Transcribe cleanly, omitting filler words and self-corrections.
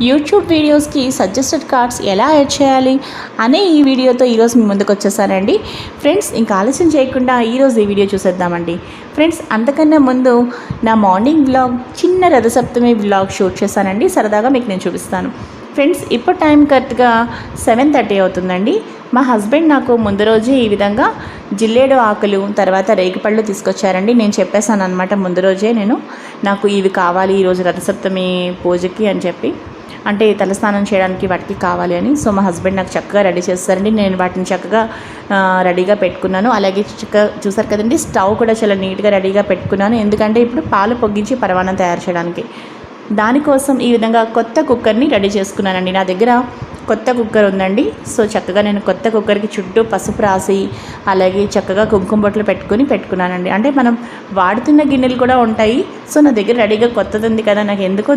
YouTube వీడియోస్కి suggested cards ఎలా add చేయాలి అనే ఈ వీడియోతో ఈరోజు మీ ముందుకు వచ్చేసానండి. ఫ్రెండ్స్, ఇంకా ఆలస్యం చేయకుండా ఈరోజు ఈ వీడియో చూసేద్దామండి. ఫ్రెండ్స్, అంతకన్నా ముందు నా మార్నింగ్ వ్లాగ్, చిన్న రథసప్తమి వ్లాగ్ షూట్ చేశానండి. సరదాగా మీకు నేను చూపిస్తాను. ఫ్రెండ్స్, ఇప్పుడు టైం కరెక్ట్గా 7:30 అవుతుందండి. మా హస్బెండ్ నాకు ముందు రోజే ఈ విధంగా జిల్లేడు ఆకులు, తర్వాత రేగిపళ్ళు తీసుకొచ్చారండి. నేను చెప్పేశాను అనమాట ముందు రోజే, నాకు ఇవి కావాలి ఈరోజు రథసప్తమి పూజకి అని చెప్పి, అంటే తలస్నానం చేయడానికి వాటికి కావాలి అని. సో మా హస్బెండ్ నాకు చక్కగా రెడీ చేస్తారండి. నేను వాటిని చక్కగా రెడీగా పెట్టుకున్నాను. అలాగే చక్కగా చూసారు కదండి, స్టవ్ కూడా చాలా నీట్గా రెడీగా పెట్టుకున్నాను. ఎందుకంటే ఇప్పుడు పాలు పొగ్గించి పరమాన్నం తయారు చేయడానికి, దానికోసం ఈ విధంగా కొత్త కుక్కర్ని రెడీ చేసుకున్నానండి. నా దగ్గర కొత్త కుక్కర్ ఉందండి. సో చక్కగా నేను కొత్త కుక్కర్కి చుట్టూ పసుపు రాసి, అలాగే చక్కగా కుంకుమ బొట్లు పెట్టుకున్నానండి. అంటే మనం వాడుతున్న గిన్నెలు కూడా ఉంటాయి. సో నా దగ్గర రెడీగా కొత్తది ఉంది కదా, నాకు ఎందుకో